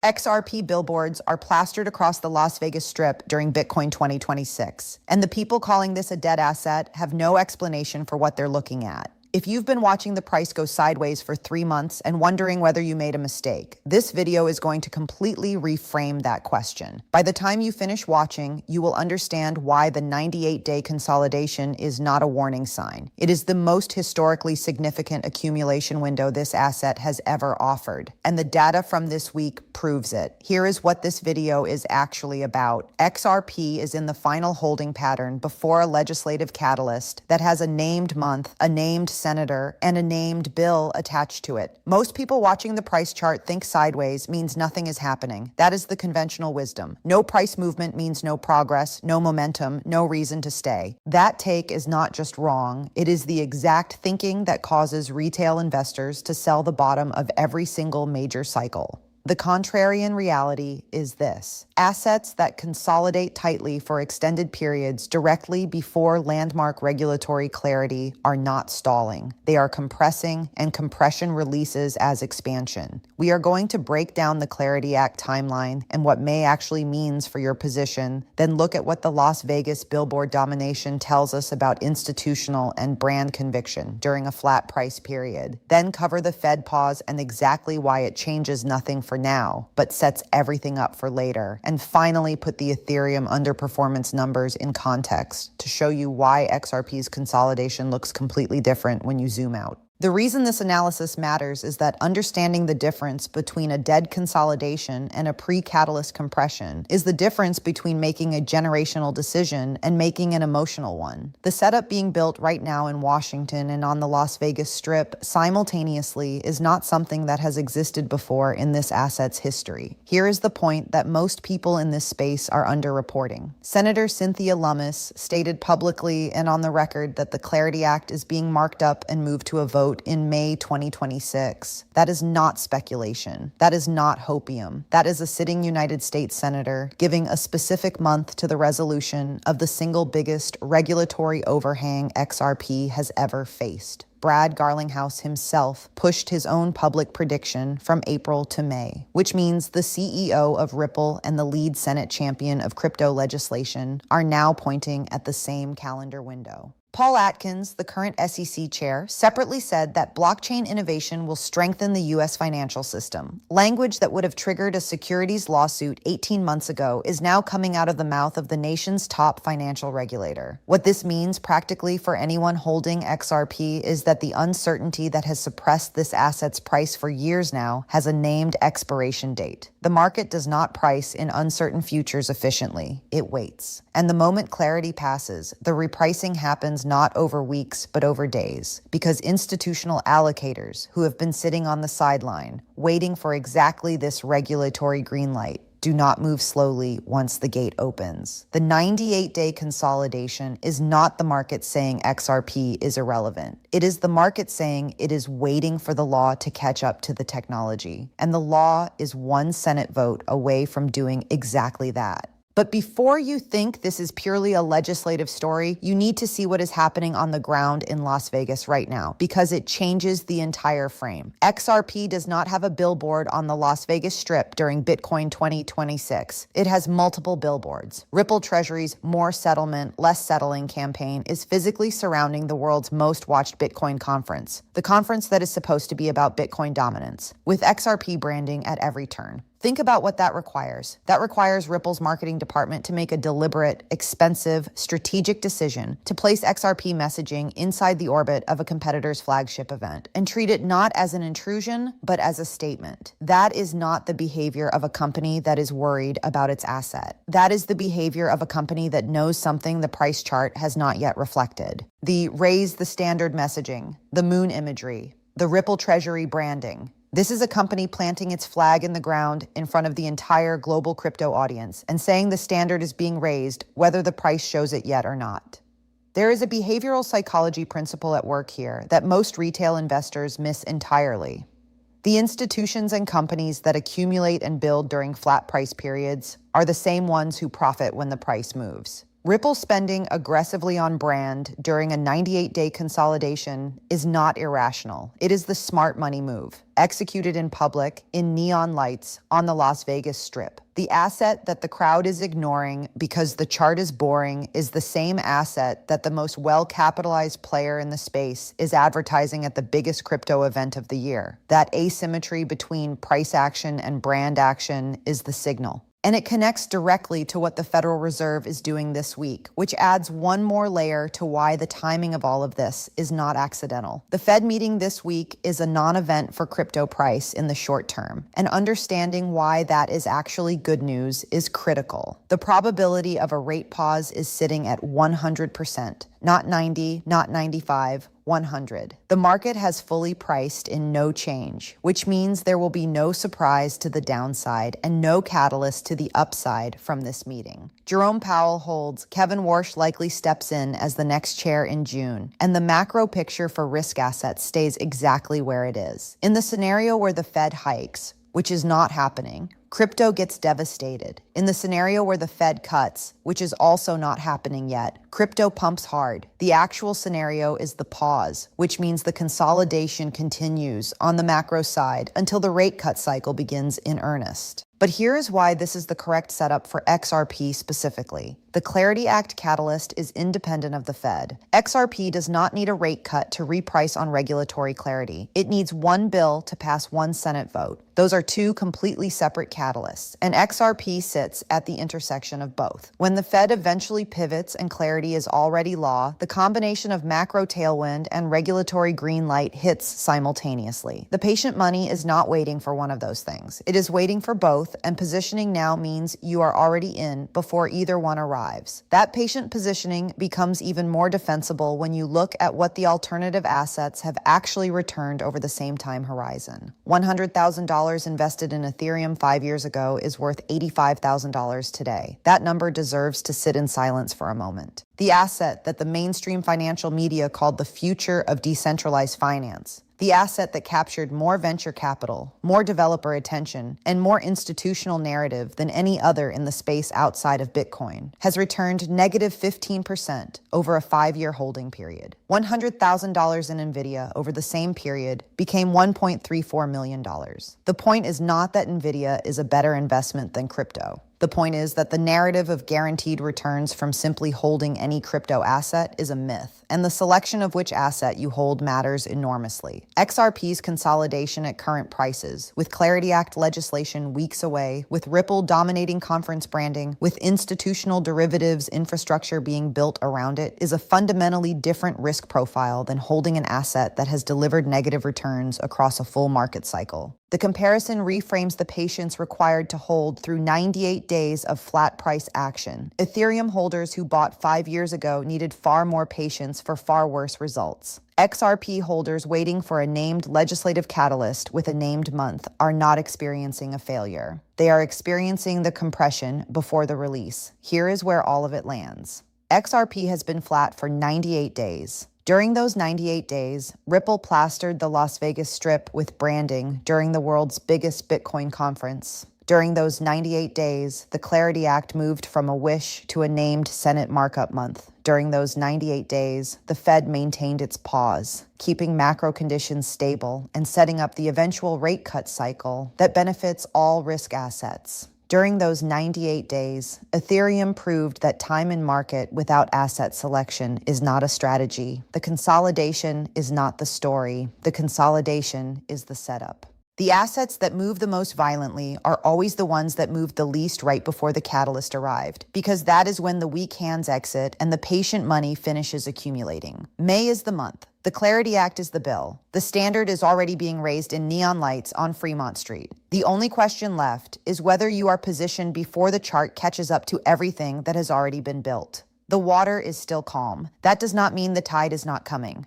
XRP billboards are plastered across the Las Vegas Strip during Bitcoin 2026, and the people calling this a dead asset have no explanation for what they're looking at. If you've been watching the price go sideways for 3 months and wondering whether you made a mistake, this video is going to completely reframe that question. By the time you finish watching, you will understand why the 98-day consolidation is not a warning sign. It is the most historically significant accumulation window this asset has ever offered, and the data from this week proves it. Here is what this video is actually about. XRP is in the final holding pattern before a legislative catalyst that has a named month, a named senator, and a named bill attached to it. Most people watching the price chart think sideways means nothing is happening. That is the conventional wisdom. No price movement means no progress, no momentum, no reason to stay. That take is not just wrong. It is the exact thinking that causes retail investors to sell the bottom of every single major cycle. The contrarian reality is this: assets that consolidate tightly for extended periods directly before landmark regulatory clarity are not stalling. They are compressing, and compression releases as expansion. We are going to break down the Clarity Act timeline and what may actually means for your position, then look at what the Las Vegas billboard domination tells us about institutional and brand conviction during a flat price period, then cover the Fed pause and exactly why it changes nothing for now, but sets everything up for later, and finally put the Ethereum underperformance numbers in context to show you why XRP's consolidation looks completely different when you zoom out. The reason this analysis matters is that understanding the difference between a dead consolidation and a pre-catalyst compression is the difference between making a generational decision and making an emotional one. The setup being built right now in Washington and on the Las Vegas Strip simultaneously is not something that has existed before in this asset's history. Here is the point that most people in this space are underreporting. Senator Cynthia Lummis stated publicly and on the record that the Clarity Act is being marked up and moved to a vote in May 2026. That is not speculation. That is not hopium. That is a sitting United States senator giving a specific month to the resolution of the single biggest regulatory overhang XRP has ever faced. Brad Garlinghouse himself pushed his own public prediction from April to May, which means the CEO of Ripple and the lead Senate champion of crypto legislation are now pointing at the same calendar window. Paul Atkins, the current SEC chair, separately said that blockchain innovation will strengthen the U.S. financial system. Language that would have triggered a securities lawsuit 18 months ago is now coming out of the mouth of the nation's top financial regulator. What this means practically for anyone holding XRP is that the uncertainty that has suppressed this asset's price for years now has a named expiration date. The market does not price in uncertain futures efficiently. It waits. And the moment clarity passes, the repricing happens not over weeks, but over days, because institutional allocators who have been sitting on the sideline, waiting for exactly this regulatory green light, do not move slowly once the gate opens. The 98-day consolidation is not the market saying XRP is irrelevant. It is the market saying it is waiting for the law to catch up to the technology. And the law is one Senate vote away from doing exactly that. But before you think this is purely a legislative story, you need to see what is happening on the ground in Las Vegas right now, because it changes the entire frame. XRP does not have a billboard on the Las Vegas Strip during Bitcoin 2026. It has multiple billboards. Ripple Treasury's More Settlement, Less Settling campaign is physically surrounding the world's most watched Bitcoin conference, the conference that is supposed to be about Bitcoin dominance, with XRP branding at every turn. Think about what that requires. That requires Ripple's marketing department to make a deliberate, expensive, strategic decision to place XRP messaging inside the orbit of a competitor's flagship event and treat it not as an intrusion, but as a statement. That is not the behavior of a company that is worried about its asset. That is the behavior of a company that knows something the price chart has not yet reflected. The raise the standard messaging, the moon imagery, the Ripple Treasury branding. This is a company planting its flag in the ground in front of the entire global crypto audience and saying the standard is being raised, whether the price shows it yet or not. There is a behavioral psychology principle at work here that most retail investors miss entirely. The institutions and companies that accumulate and build during flat price periods are the same ones who profit when the price moves. Ripple spending aggressively on brand during a 98-day consolidation is not irrational. It is the smart money move, executed in public, in neon lights, on the Las Vegas Strip. The asset that the crowd is ignoring because the chart is boring is the same asset that the most well-capitalized player in the space is advertising at the biggest crypto event of the year. That asymmetry between price action and brand action is the signal. And it connects directly to what the Federal Reserve is doing this week, which adds one more layer to why the timing of all of this is not accidental. The Fed meeting this week is a non-event for crypto price in the short term, and understanding why that is actually good news is critical. The probability of a rate pause is sitting at 100%, not 90, not 95, 100. The market has fully priced in no change, which means there will be no surprise to the downside and no catalyst to the upside from this meeting. Jerome Powell holds, Kevin Warsh likely steps in as the next chair in June, and the macro picture for risk assets stays exactly where it is. In the scenario where the Fed hikes, which is not happening, crypto gets devastated. In the scenario where the Fed cuts, which is also not happening yet, crypto pumps hard. The actual scenario is the pause, which means the consolidation continues on the macro side until the rate cut cycle begins in earnest. But here is why this is the correct setup for XRP specifically. The Clarity Act catalyst is independent of the Fed. XRP does not need a rate cut to reprice on regulatory clarity. It needs one bill to pass one Senate vote. Those are two completely separate catalysts, and XRP sits at the intersection of both. When the Fed eventually pivots and clarity is already law, the combination of macro tailwind and regulatory green light hits simultaneously. The patient money is not waiting for one of those things. It is waiting for both, and positioning now means you are already in before either one arrives. That patient positioning becomes even more defensible when you look at what the alternative assets have actually returned over the same time horizon. $100,000 invested in Ethereum 5 years ago is worth $85,000 today. That number deserves to sit in silence for a moment. The asset that the mainstream financial media called the future of decentralized finance. The asset that captured more venture capital, more developer attention, and more institutional narrative than any other in the space outside of Bitcoin, has returned negative 15% over a 5-year holding period. $100,000 in NVIDIA over the same period became $1.34 million. The point is not that NVIDIA is a better investment than crypto. The point is that the narrative of guaranteed returns from simply holding any crypto asset is a myth, and the selection of which asset you hold matters enormously. XRP's consolidation at current prices, with Clarity Act legislation weeks away, with Ripple dominating conference branding, with institutional derivatives infrastructure being built around it, is a fundamentally different risk profile than holding an asset that has delivered negative returns across a full market cycle. The comparison reframes the patience required to hold through 98 days of flat price action. Ethereum holders who bought 5 years ago needed far more patience for far worse results. XRP holders waiting for a named legislative catalyst with a named month are not experiencing a failure. They are experiencing the compression before the release. Here is where all of it lands. XRP has been flat for 98 days. During those 98 days, Ripple plastered the Las Vegas Strip with branding during the world's biggest Bitcoin conference. During those 98 days, the Clarity Act moved from a wish to a named Senate markup month. During those 98 days, the Fed maintained its pause, keeping macro conditions stable and setting up the eventual rate cut cycle that benefits all risk assets. During those 98 days, Ethereum proved that time in market without asset selection is not a strategy. The consolidation is not the story. The consolidation is the setup. The assets that move the most violently are always the ones that moved the least right before the catalyst arrived, because that is when the weak hands exit and the patient money finishes accumulating. May is the month. The Clarity Act is the bill. The standard is already being raised in neon lights on Fremont Street. The only question left is whether you are positioned before the chart catches up to everything that has already been built. The water is still calm. That does not mean the tide is not coming.